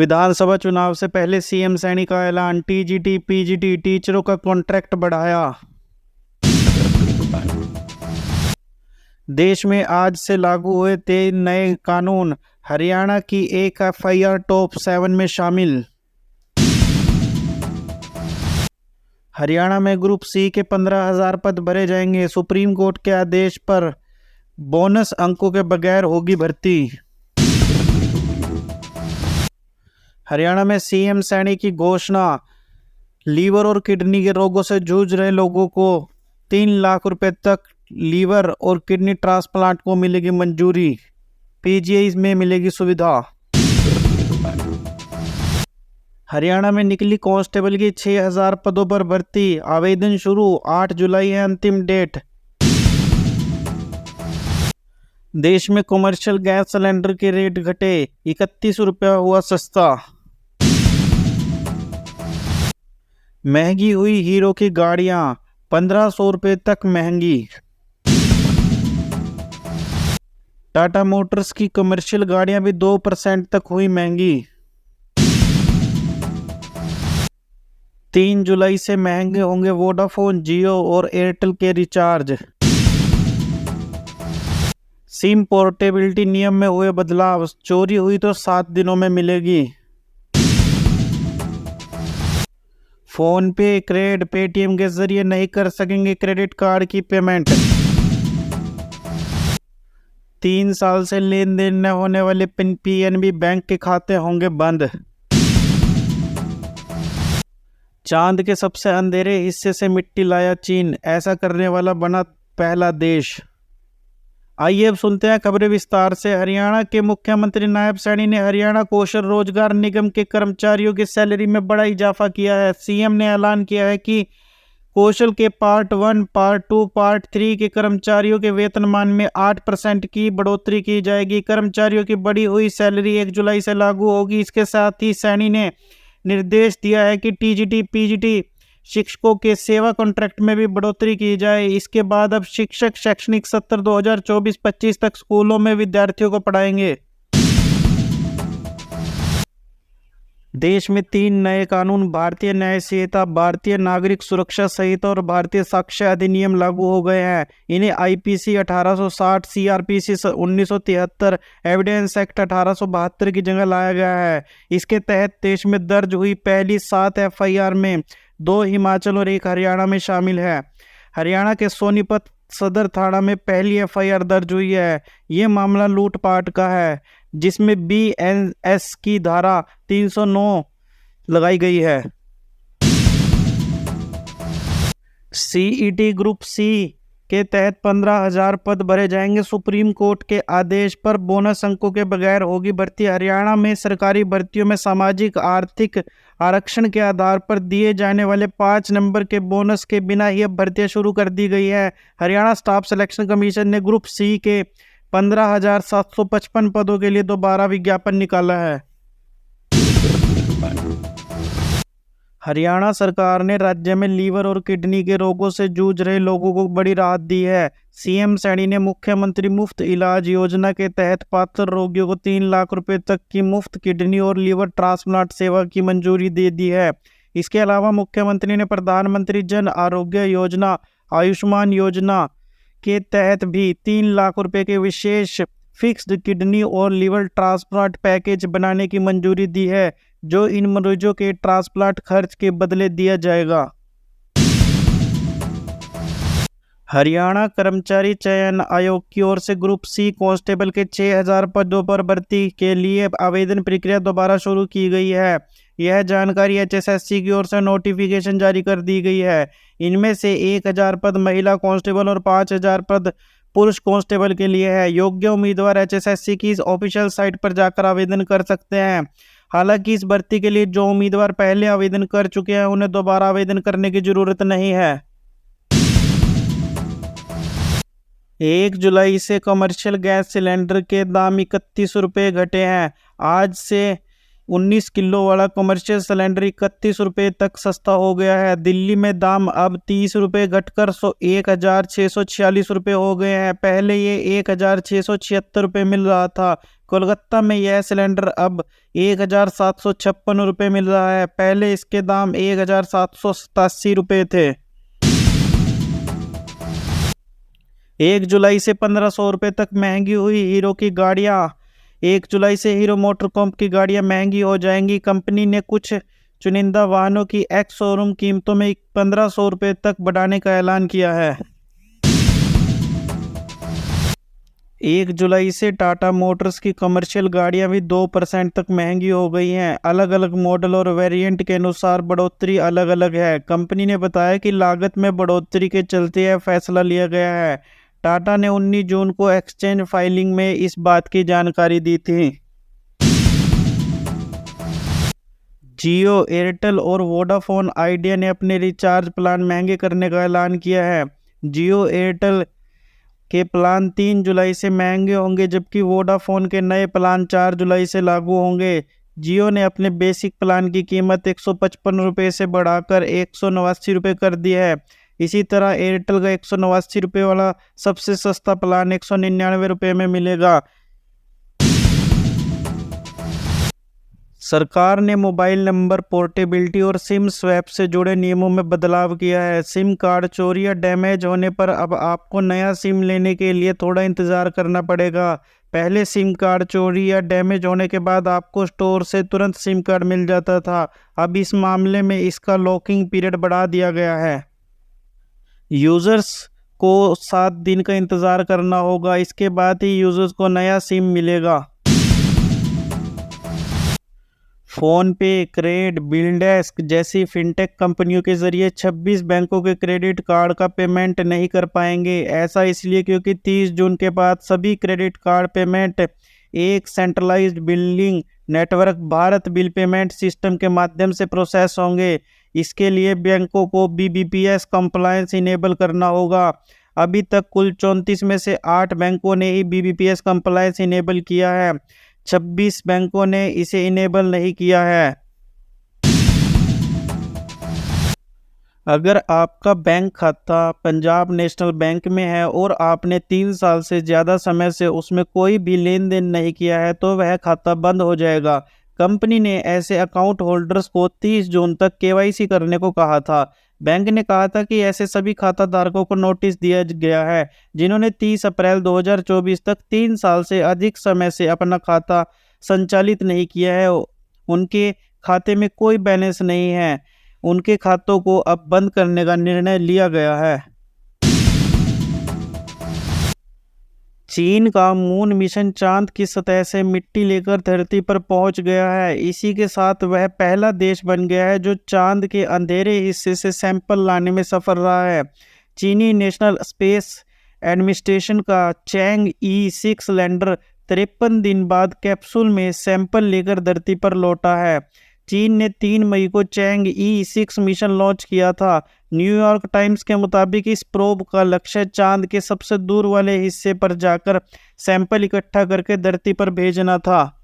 विधानसभा चुनाव से पहले सीएम सैनी का ऐलान, टीजीटी पीजीटी टीचरों का कॉन्ट्रैक्ट बढ़ाया। देश में आज से लागू हुए 3 नए कानून, हरियाणा की एक एफआईआर टॉप 7 में शामिल। हरियाणा में ग्रुप सी के 15,000 पद भरे जाएंगे, सुप्रीम कोर्ट के आदेश पर बोनस अंकों के बगैर होगी भर्ती। हरियाणा में सीएम सैनी की घोषणा, लीवर और किडनी के रोगों से जूझ रहे लोगों को 3 लाख रुपए तक लीवर और किडनी ट्रांसप्लांट को मिलेगी मंजूरी, पीजीआई में मिलेगी सुविधा। हरियाणा में निकली कांस्टेबल की 6,000 पदों पर भर्ती, आवेदन शुरू, 8 जुलाई है अंतिम डेट। देश में कमर्शियल गैस सिलेंडर के रेट घटे, 31 रुपया हुआ सस्ता। महंगी हुई हीरो की गाड़ियां, 1,500 रुपये तक महंगी। टाटा मोटर्स की कमर्शियल गाड़ियां भी 2% तक हुई महंगी। 3 जुलाई से महंगे होंगे वोडाफोन, जियो और एयरटेल के रिचार्ज। सिम पोर्टेबिलिटी नियम में हुए बदलाव, चोरी हुई तो 7 दिनों में मिलेगी। फोन पे, क्रेड, पेटीएम के जरिए नहीं कर सकेंगे क्रेडिट कार्ड की पेमेंट। 3 साल से लेन देन न होने वाले पीएनबी बैंक के खाते होंगे बंद। चांद के सबसे अंधेरे हिस्से से मिट्टी लाया चीन, ऐसा करने वाला बना पहला देश। आइए अब सुनते हैं खबरें विस्तार से। हरियाणा के मुख्यमंत्री नायब सैनी ने हरियाणा कौशल रोजगार निगम के कर्मचारियों की सैलरी में बड़ा इजाफा किया है। सीएम ने ऐलान किया है कि कौशल के पार्ट 1, पार्ट 2, पार्ट 3 के कर्मचारियों के वेतनमान में 8% की बढ़ोतरी की जाएगी। कर्मचारियों की बढ़ी हुई सैलरी 1 जुलाई से लागू होगी। इसके साथ ही सैनी ने निर्देश दिया है कि टीजीटी पीजीटी शिक्षकों के सेवा कॉन्ट्रैक्ट में भी बढ़ोतरी की जाए। इसके बाद अब शिक्षक शैक्षणिक सत्र 2024-25 तक स्कूलों में विद्यार्थियों को पढ़ाएंगे। देश में 3 नए कानून, भारतीय न्याय संहिता, भारतीय नागरिक सुरक्षा संहिता और भारतीय साक्ष्य अधिनियम लागू हो गए हैं। इन्हें आईपीसी 1860, सीआरपीसी 1973, एविडेंस एक्ट 1872 की जगह लाया गया है। इसके तहत देश में दर्ज हुई पहली 7 एफआईआर में 2 हिमाचल और 1 हरियाणा में शामिल है। हरियाणा के सोनीपत सदर थाना में पहली एफआईआर दर्ज हुई है। ये मामला लूटपाट का है, जिसमें बीएनएस की धारा 309 लगाई गई है। सीईटी ग्रुप सी के तहत 15,000 पद भरे जाएंगे, सुप्रीम कोर्ट के आदेश पर बोनस अंकों के बगैर होगी भर्ती। हरियाणा में सरकारी भर्तियों में सामाजिक आर्थिक आरक्षण के आधार पर दिए जाने वाले 5 नंबर के बोनस के बिना ही अब भर्तियां शुरू कर दी गई है। हरियाणा स्टाफ सिलेक्शन कमीशन ने ग्रुप सी के 15,755 पदों के लिए दोबारा विज्ञापन निकाला है। हरियाणा सरकार ने राज्य में लीवर और किडनी के रोगों से जूझ रहे लोगों को बड़ी राहत दी है। सीएम सैनी ने मुख्यमंत्री मुफ्त इलाज योजना के तहत पात्र रोगियों को 3 लाख रुपए तक की मुफ्त किडनी और लीवर ट्रांसप्लांट सेवा की मंजूरी दे दी है। इसके अलावा मुख्यमंत्री ने प्रधानमंत्री जन आरोग्य योजना, आयुष्मान योजना के तहत भी 3 लाख रुपए के विशेष फिक्स्ड किडनी और लीवर ट्रांसप्लांट पैकेज बनाने की मंजूरी दी है, जो इन मरीजों के ट्रांसप्लांट खर्च के बदले दिया जाएगा। हरियाणा कर्मचारी चयन आयोग की ओर से ग्रुप सी कांस्टेबल के 6,000 पदों पर भर्ती के लिए आवेदन प्रक्रिया दोबारा शुरू की गई है। यह जानकारी एचएसएससी की ओर से नोटिफिकेशन जारी कर दी गई है। इनमें से 1,000 पद महिला कांस्टेबल और 5,000 पद पुरुष कांस्टेबल के लिए है। योग्य उम्मीदवार एचएसएससी की इस ऑफिशियल साइट पर जाकर आवेदन कर सकते हैं। हालांकि इस भर्ती के लिए जो उम्मीदवार पहले आवेदन कर चुके हैं उन्हें दोबारा आवेदन करने की जरूरत नहीं है। 1 जुलाई से कमर्शियल गैस सिलेंडर के दाम 31 रुपये घटे हैं। आज से 19 किलो वाला कमर्शियल सिलेंडर 31 रुपये तक सस्ता हो गया है। दिल्ली में दाम अब 30 रुपये घटकर 1,646 रुपये हो गए हैं। पहले ये 1,676 रुपये मिल रहा था। कोलकाता में यह सिलेंडर अब 1,756 रुपये मिल रहा है। पहले इसके दाम 1,787 रुपये थे। 1 जुलाई से 1,500 रुपये तक महंगी हुई हीरो की गाड़ियां। 1 जुलाई से हीरो मोटरकॉर्प की गाड़ियां महंगी हो जाएंगी। कंपनी ने कुछ चुनिंदा वाहनों की एक्स शोरूम कीमतों में 1,500 रुपये तक बढ़ाने का ऐलान किया है। 1 जुलाई से टाटा मोटर्स की कमर्शियल गाड़ियां भी 2% तक महंगी हो गई हैं। अलग अलग मॉडल और वेरिएंट के अनुसार बढ़ोतरी अलग अलग है। कंपनी ने बताया कि लागत में बढ़ोतरी के चलते यह फैसला लिया गया है। टाटा ने 19 जून को एक्सचेंज फाइलिंग में इस बात की जानकारी दी थी। जियो, एयरटेल और वोडाफोन आइडिया ने अपने रिचार्ज प्लान महंगे करने का ऐलान किया है। जियो एयरटेल के प्लान 3 जुलाई से महंगे होंगे, जबकि वोडाफोन के नए प्लान 4 जुलाई से लागू होंगे। जियो ने अपने बेसिक प्लान की कीमत 155 रुपये से बढ़ाकर 189 रुपये कर दी है। इसी तरह एयरटेल का 189 रुपये वाला सबसे सस्ता प्लान 199 रुपये में मिलेगा। सरकार ने मोबाइल नंबर पोर्टेबिलिटी और सिम स्वैप से जुड़े नियमों में बदलाव किया है। सिम कार्ड चोरी या डैमेज होने पर अब आपको नया सिम लेने के लिए थोड़ा इंतज़ार करना पड़ेगा। पहले सिम कार्ड चोरी या डैमेज होने के बाद आपको स्टोर से तुरंत सिम कार्ड मिल जाता था। अब इस मामले में इसका लॉकिंग पीरियड बढ़ा दिया गया है। यूज़र्स को 7 दिन का इंतज़ार करना होगा, इसके बाद ही यूज़र्स को नया सिम मिलेगा। फ़ोन पे, क्रेड, बिलडेस्क जैसी फिनटेक कंपनियों के जरिए 26 बैंकों के क्रेडिट कार्ड का पेमेंट नहीं कर पाएंगे। ऐसा इसलिए क्योंकि 30 जून के बाद सभी क्रेडिट कार्ड पेमेंट एक centralised billing network Bharat bill payment system के माध्यम से प्रोसेस होंगे। इसके लिए बैंकों को BBPS कंप्लायंस इनेबल करना होगा। अभी तक कुल 34 में से 8 बैंकों ने ही BBPS कंप्लायंस इनेबल किया है। 26 बैंकों ने इसे इनेबल नहीं किया है। अगर आपका बैंक खाता पंजाब नेशनल बैंक में है और आपने 3 साल से ज़्यादा समय से उसमें कोई भी लेन देन नहीं किया है तो वह खाता बंद हो जाएगा। कंपनी ने ऐसे अकाउंट होल्डर्स को 30 जून तक KYC करने को कहा था। बैंक ने कहा था कि ऐसे सभी खाता धारकों को नोटिस दिया गया है जिन्होंने 30 अप्रैल 2024 तक 3 साल से अधिक समय से अपना खाता संचालित नहीं किया है। उनके खाते में कोई बैलेंस नहीं है, उनके खातों को अब बंद करने का निर्णय लिया गया है। चीन का मून मिशन चांद की सतह से मिट्टी लेकर धरती पर पहुंच गया है। इसी के साथ वह पहला देश बन गया है जो चांद के अंधेरे हिस्से से सैंपल लाने में सफल रहा है। चीनी नेशनल स्पेस एडमिनिस्ट्रेशन का चैंग-ई 6 लैंडर 53 दिन बाद कैप्सूल में सैंपल लेकर धरती पर लौटा है। चीन ने 3 मई को चैंग-ई 6 मिशन लॉन्च किया था। न्यूयॉर्क टाइम्स के मुताबिक इस प्रोब का लक्ष्य चांद के सबसे दूर वाले हिस्से पर जाकर सैंपल इकट्ठा करके धरती पर भेजना था।